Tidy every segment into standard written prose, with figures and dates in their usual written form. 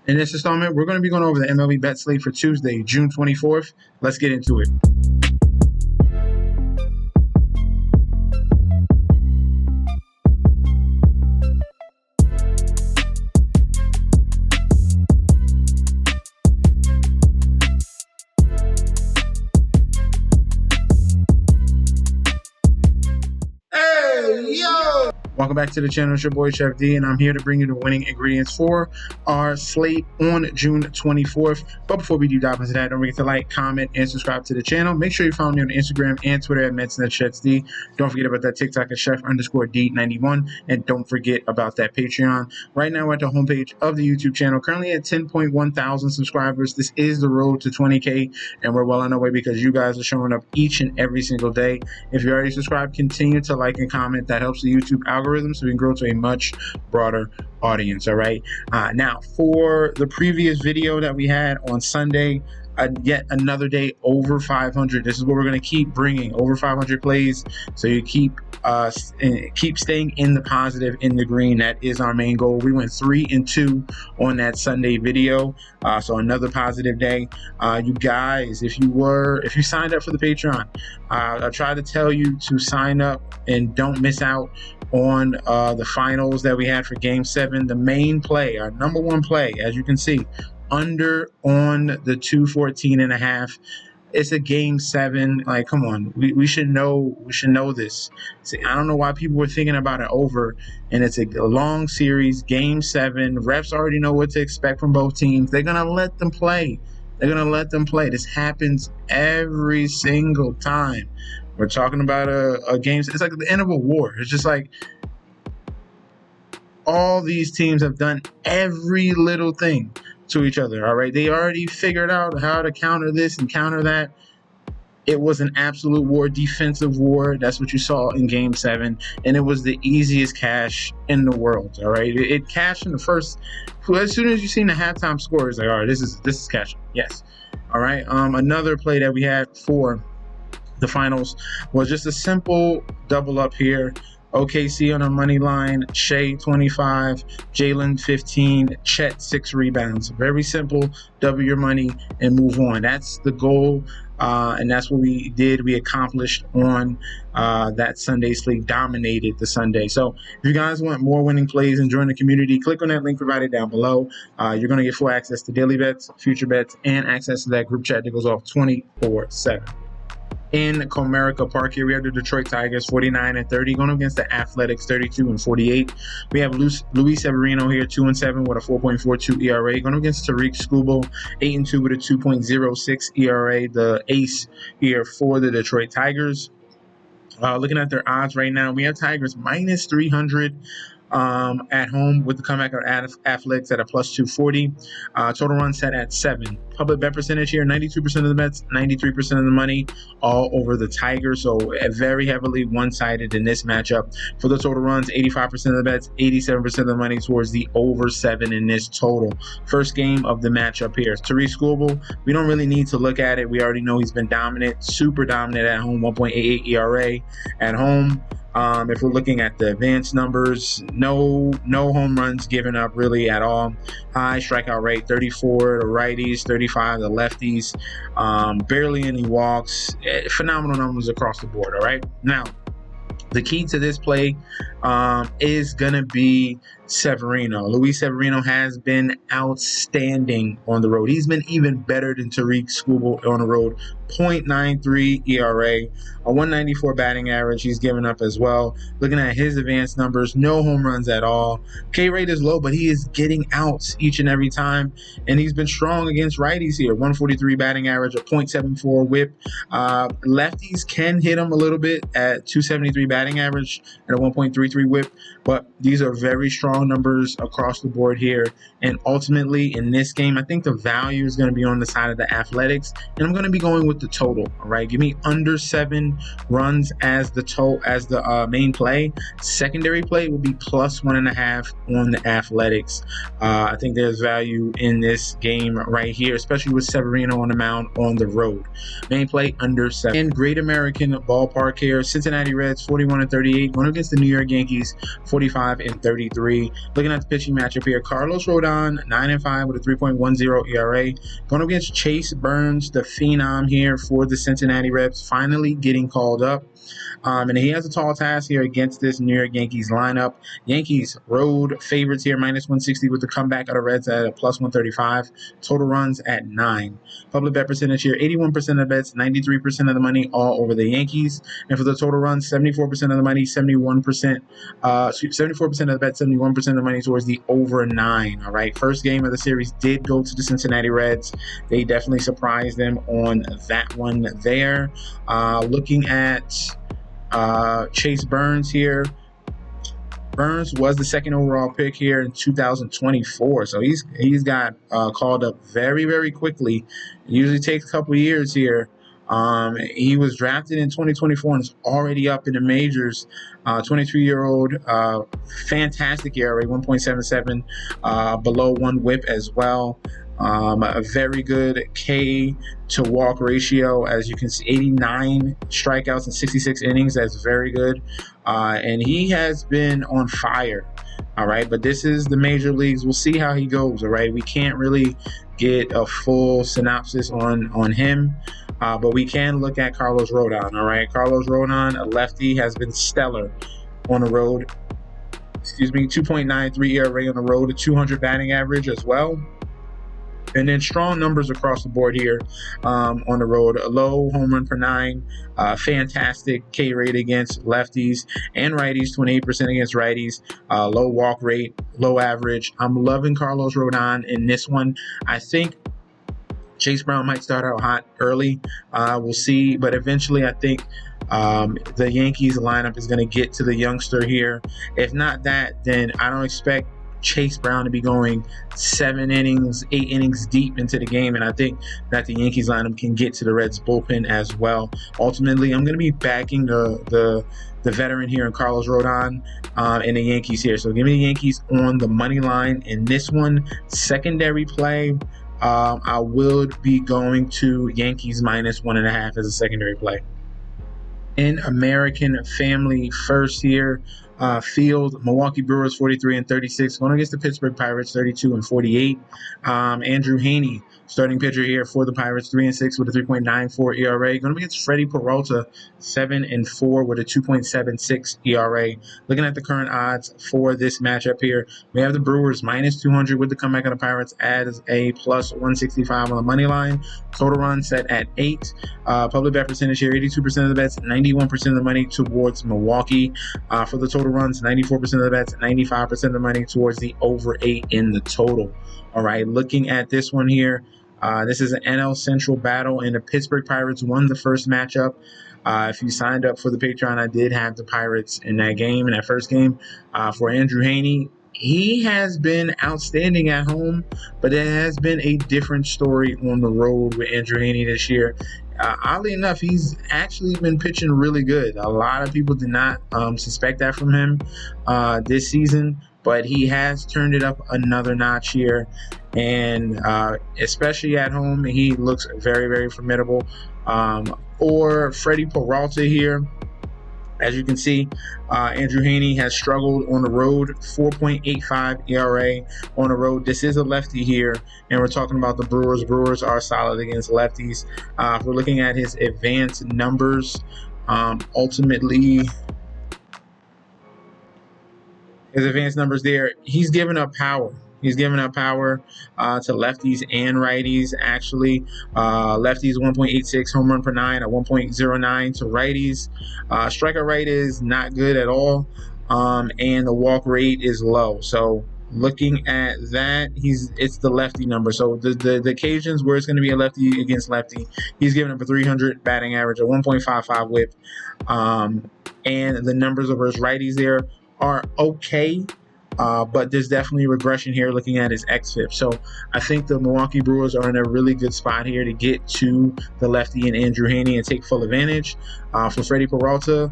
In this installment, we're going to be going over the MLB bet slate for Tuesday, June 24th. Let's get into it. Welcome back to the channel. It's your boy Chef D, and I'm here to bring you the winning ingredients for our slate on June 24th. But before we do dive into that, don't forget to like, comment, and subscribe to the channel. Make sure you follow me on Instagram and Twitter at MetsNetChefD. Don't forget about that TikTok at Chef_D91, and don't forget about that Patreon. Right now, we're at the homepage of the YouTube channel, currently at 10.1 thousand subscribers. This is the road to 20K, and we're well on our way because you guys are showing up each and every single day. If you're already subscribed, continue to like and comment. That helps the YouTube algorithm so we can grow to a much broader audience. All right. Now, for the previous video that we had on Sunday, yet another day over 500. This is what we're going to keep bringing, over 500 plays, so you keep staying in the positive, in the green. That is our main goal. We went 3-2 on that Sunday video, so another positive day. You guys, if you signed up for the Patreon, I try to tell you to sign up and don't miss out on the finals that we had for Game 7. The main play, our number one play, as you can see, under on the 214.5. It's a Game 7. Like, come on, we should know this. See, I don't know why people were thinking about it over, and it's a long series, Game 7. Refs already know what to expect from both teams. They're gonna let them play. This happens every single time. We're talking about a game. It's like the end of a war. It's just like all these teams have done every little thing to each other. All right, they already figured out how to counter this and counter that. It was an absolute war, defensive war. That's what you saw in Game 7, and it was the easiest cash in the world. All right, it cashed in the first. As soon as you seen the halftime score, it's like, all right, this is cashing. Yes. All right. Another play that we had for the finals was just a simple double up here. OKC on a money line, Shea 25, Jalen 15, Chet 6 rebounds. Very simple. Double your money and move on. That's the goal, and that's what we did. We accomplished on that Sunday slate. Dominated the Sunday. So if you guys want more winning plays and join the community, click on that link provided down below. You're going to get full access to daily bets, future bets, and access to that group chat that goes off 24/7. In Comerica Park here, we have the Detroit Tigers 49-30 going against the Athletics 32-48. We have Luis Severino here 2-7 with a 4.42 ERA going against Tariq Skubal 8-2 with a 2.06 ERA. The ace here for the Detroit Tigers. Looking at their odds right now, we have Tigers minus 300. At home with the comeback of Athletics at a plus 240. Total run set at 7. Public bet percentage here, 92% of the bets, 93% of the money, all over the Tigers. So very heavily one-sided in this matchup. For the total runs, 85% of the bets, 87% of the money towards the over 7 in this total. First game of the matchup here. Tariq Skubal, we don't really need to look at it. We already know he's been dominant, super dominant at home, 1.88 ERA at home. If we're looking at the advanced numbers, no home runs given up really at all. High strikeout rate, 34 to righties, 35 to lefties. Barely any walks. Phenomenal numbers across the board. All right. Now, the key to this play is going to be Severino. Luis Severino has been outstanding on the road. He's been even better than Tariq Skubal on the road. 0.93 ERA, a 194 batting average he's given up as well. Looking at his advanced numbers, no home runs at all. K rate is low, but he is getting outs each and every time, and he's been strong against righties here. 143 batting average, a 0.74 whip. Lefties can hit him a little bit at 273 batting average and a 1.33 whip, but these are very strong numbers across the board here. And ultimately in this game, I think the value is going to be on the side of the Athletics, and I'm going to be going with the total. All right, give me under 7 runs as the main play. Secondary play will be plus 1.5 on the Athletics. I think there's value in this game right here, especially with Severino on the mound on the road. Main play under 7. In Great American Ballpark here, Cincinnati Reds 41-38 going against the New York Yankees 45-33. quickly. Looking at the pitching matchup here, Carlos Rodon, 9-5 with a 3.10 ERA. Going up against Chase Burns, the phenom here for the Cincinnati Reds, finally getting called up. And he has a tall task here against this New York Yankees lineup. Yankees road favorites here, -160 with the comeback of the Reds at a +135. Total runs at 9. Public bet percentage here, 81% of the bets, 93% of the money all over the Yankees. And for the total runs, 74% of the money, 74% of the bet, 71% of the money towards the over 9. All right. First game of the series did go to the Cincinnati Reds. They definitely surprised them on that one there. Looking at Chase Burns here. Burns was the second overall pick here in 2024, so he's got called up very, very quickly. It usually takes a couple years here. He was drafted in 2024 and is already up in the majors. 23-year-old, fantastic ERA, 1.77, below 1 WHIP as well. A very good K to walk ratio, as you can see, 89 strikeouts in 66 innings. That's very good. And he has been on fire. All right. But this is the major leagues. We'll see how he goes. All right. We can't really get a full synopsis on him. But we can look at Carlos Rodon. All right. Carlos Rodon, a lefty, has been stellar on the road. 2.93 ERA on the road, a 200 batting average as well. And then strong numbers across the board here on the road. A low home run per 9, fantastic K rate against lefties and righties, 28% against righties, low walk rate, low average. I'm loving Carlos Rodon in this one. I think Chase Brown might start out hot early. We'll see. But eventually, I think the Yankees lineup is going to get to the youngster here. If not that, then I don't expect Chase Brown to be going 7 innings, 8 innings deep into the game, and I think that the Yankees lineup can get to the Reds bullpen as well. Ultimately, I'm going to be backing the veteran here in Carlos Rodon and the Yankees here. So give me the Yankees on the money line in this one. Secondary play, I would be going to Yankees -1.5 as a secondary play. In American Family First here, field, Milwaukee Brewers 43-36, going against the Pittsburgh Pirates 32-48. Andrew Heaney, starting pitcher here for the Pirates, 3-6 with a 3.94 ERA. Going against Freddie Peralta, 7-4 with a 2.76 ERA. Looking at the current odds for this matchup here, we have the Brewers -200 with the comeback of the Pirates as a +165 on the money line. Total run set at 8. Public bet percentage here, 82% of the bets, 91% of the money towards Milwaukee. For the total runs, 94% of the bets, 95% of the money towards the over 8 in the total. All right, looking at this one here, this is an NL Central battle, and the Pittsburgh Pirates won the first matchup. If you signed up for the Patreon, I did have the Pirates in that game, in that first game. For Andrew Heaney, he has been outstanding at home, but it has been a different story on the road with Andrew Heaney this year. Oddly enough, he's actually been pitching really good. A lot of people did not suspect that from him this season, but he has turned it up another notch here. And especially at home, he looks very, very formidable. Or Freddie Peralta here. As you can see, Andrew Heaney has struggled on the road, 4.85 ERA on the road. This is a lefty here, and we're talking about the Brewers. Brewers are solid against lefties. If we're looking at his advanced numbers, ultimately, his advanced numbers there, he's given up power. He's giving up power to lefties and righties, actually. Lefties 1.86 home run per 9, a 1.09 to righties. Strikeout rate is not good at all, and the walk rate is low. So looking at that, it's the lefty number. So the occasions where it's going to be a lefty against lefty, he's giving up a 300 batting average, a 1.55 whip, and the numbers of his righties there are okay. But there's definitely regression here looking at his xFIP. So I think the Milwaukee Brewers are in a really good spot here to get to the lefty and Andrew Heaney and take full advantage. For Freddie Peralta,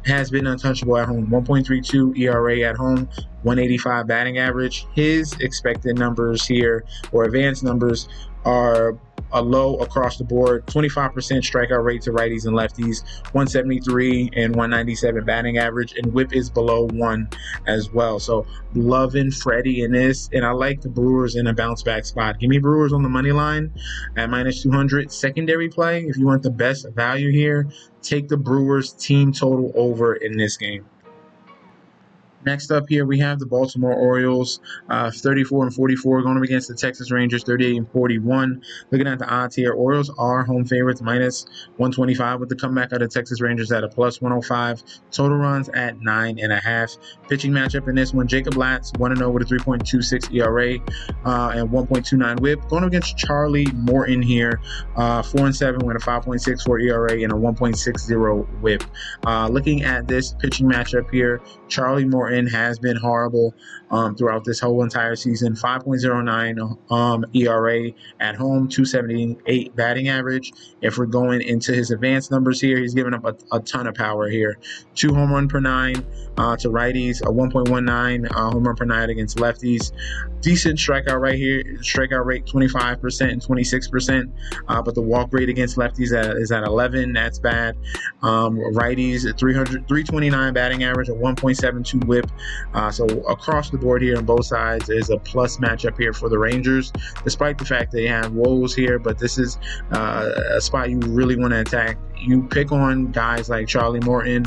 has been untouchable at home. 1.32 ERA at home, 185 batting average. His expected numbers here, or advanced numbers, are a low across the board. 25% strikeout rate to righties and lefties, 173 and 197 batting average, and whip is below 1 as well. So loving Freddie in this, and I like the Brewers in a bounce back spot. Give me Brewers on the money line at -200. Secondary play, if you want the best value here, take the Brewers team total over in this game. Next up here, we have the Baltimore Orioles, 34 and 44, going up against the Texas Rangers, 38 and 41. Looking at the odds here, Orioles are home favorites, -125, with the comeback of the Texas Rangers at a +105. Total runs at 9.5. Pitching matchup in this one, Jacob Latz, 1-0 with a 3.26 ERA and 1.29 WHIP. Going up against Charlie Morton here, 4-7 with a 5.64 ERA and a 1.60 WHIP. Looking at this pitching matchup here, Charlie Morton has been horrible throughout this whole entire season. 5.09 ERA at home, 278 batting average. If we're going into his advanced numbers here, he's given up a ton of power here. 2 home run per 9 to righties, a 1.19 home run per 9 against lefties. Decent strikeout right here. Strikeout rate 25% and 26%, but the walk rate against lefties is at 11. That's bad. Righties 329 batting average, a 1.72 WHIP. So across the board here on both sides is a plus matchup here for the Rangers, despite the fact they have woes here. But this is a spot you really want to attack. You pick on guys like Charlie Morton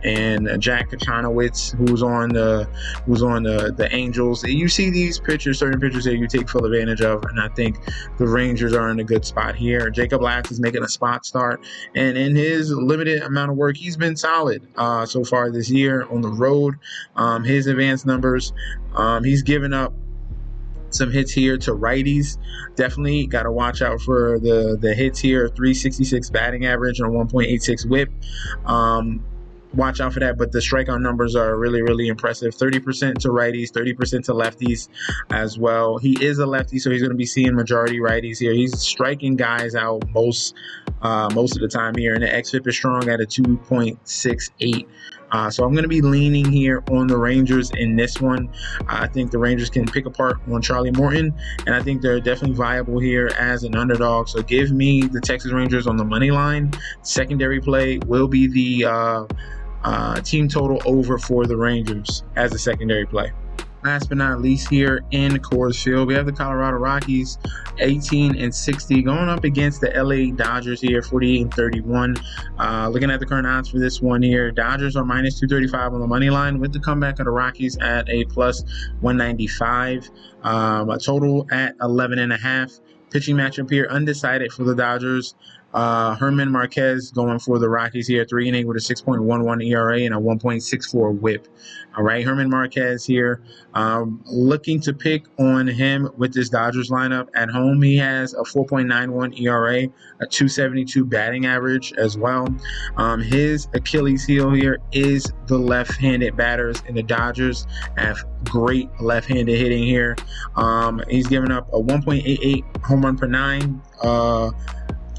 and Jack Kachanowicz, who's on the Angels. You see these pitchers, certain pitchers here, you take full advantage of, and I think the Rangers are in a good spot here. Jacob Latz is making a spot start, and in his limited amount of work, he's been solid so far this year on the road. His advanced numbers, he's given up some hits here to righties. Definitely got to watch out for the hits here. 366 batting average and a 1.86 WHIP. Watch out for that, but the strikeout numbers are really, really impressive. 30% to righties, 30% to lefties as well. He is a lefty, so he's going to be seeing majority righties here. He's striking guys out most of the time here, and the xFIP is strong at a 2.68. So I'm going to be leaning here on the Rangers in this one. I think the Rangers can pick apart on Charlie Morton, and I think they're definitely viable here as an underdog. So give me the Texas Rangers on the money line. Secondary play will be the team total over for the Rangers as a secondary play. Last but not least here in Coors Field, we have the Colorado Rockies, 18 and 60, going up against the LA Dodgers here, 48 and 31. Looking at the current odds for this one here, Dodgers are -235 on the money line, with the comeback of the Rockies at a +195. A total at 11.5. Pitching matchup here, undecided for the Dodgers. Herman Marquez going for the Rockies here, 3-8 with a 6.11 ERA and a 1.64 WHIP. All right, Herman Marquez here. Looking to pick on him with this Dodgers lineup. At home, he has a 4.91 ERA, a 272 batting average as well. His Achilles heel here is the left-handed batters, and the Dodgers have great left-handed hitting here. He's given up a 1.88 home run per 9,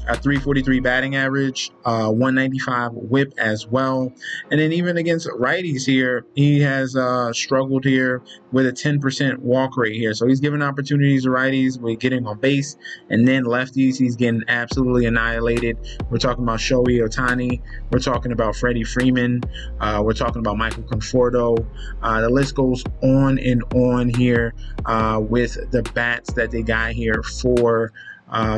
a 343 batting average, 195 WHIP as well. And then even against righties here, he has struggled here with a 10% walk rate here. So he's giving opportunities to righties with getting on base, and then lefties, he's getting absolutely annihilated. We're talking about Shohei Ohtani. We're talking about Freddie Freeman. We're talking about Michael Conforto. The list goes on and on here with the bats that they got here for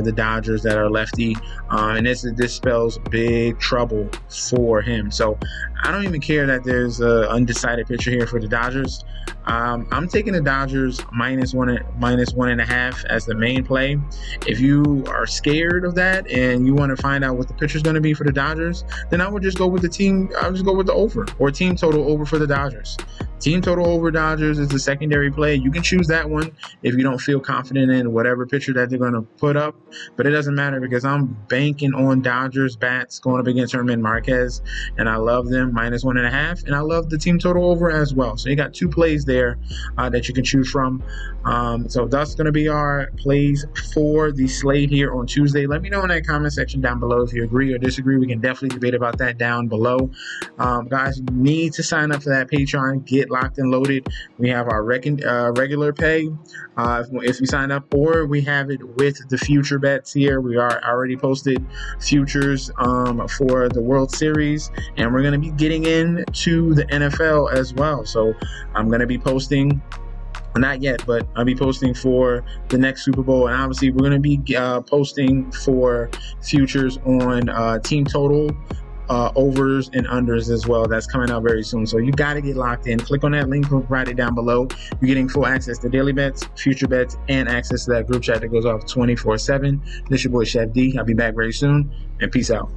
the Dodgers that are lefty, and this spells big trouble for him. So I don't even care that there's an undecided pitcher here for the Dodgers. I'm taking the Dodgers -1.5 as the main play. If you are scared of that and you want to find out what the pitcher's going to be for the Dodgers, then I would just go with the team. I would just go with the over, or team total over for the Dodgers. Team total over Dodgers is the secondary play. You can choose that one if you don't feel confident in whatever pitcher that they're going to put up, but it doesn't matter because I'm banking on Dodgers bats going up against Herman Marquez, and I love them -1.5, and I love the team total over as well. So you got two plays there that you can choose from. So that's going to be our plays for the slate here on Tuesday. Let me know in that comment section down below if you agree or disagree. We can definitely debate about that down below. Guys, you need to sign up for that Patreon. Get locked and loaded. We have our regular pay if you sign up, or we have it with the future bets here. We are already posted futures for the World Series, and we're going to be getting into the NFL as well. So I'm going to be posting, not yet, but I'll be posting for the next Super Bowl, and obviously we're going to be posting for futures on team total, overs and unders as well. That's coming out very soon, so you got to get locked in. Click on that link provided down below. You're getting full access to daily bets, future bets, and access to that group chat that goes off 24/7. This is your boy Chef D. I'll be back very soon, and peace out.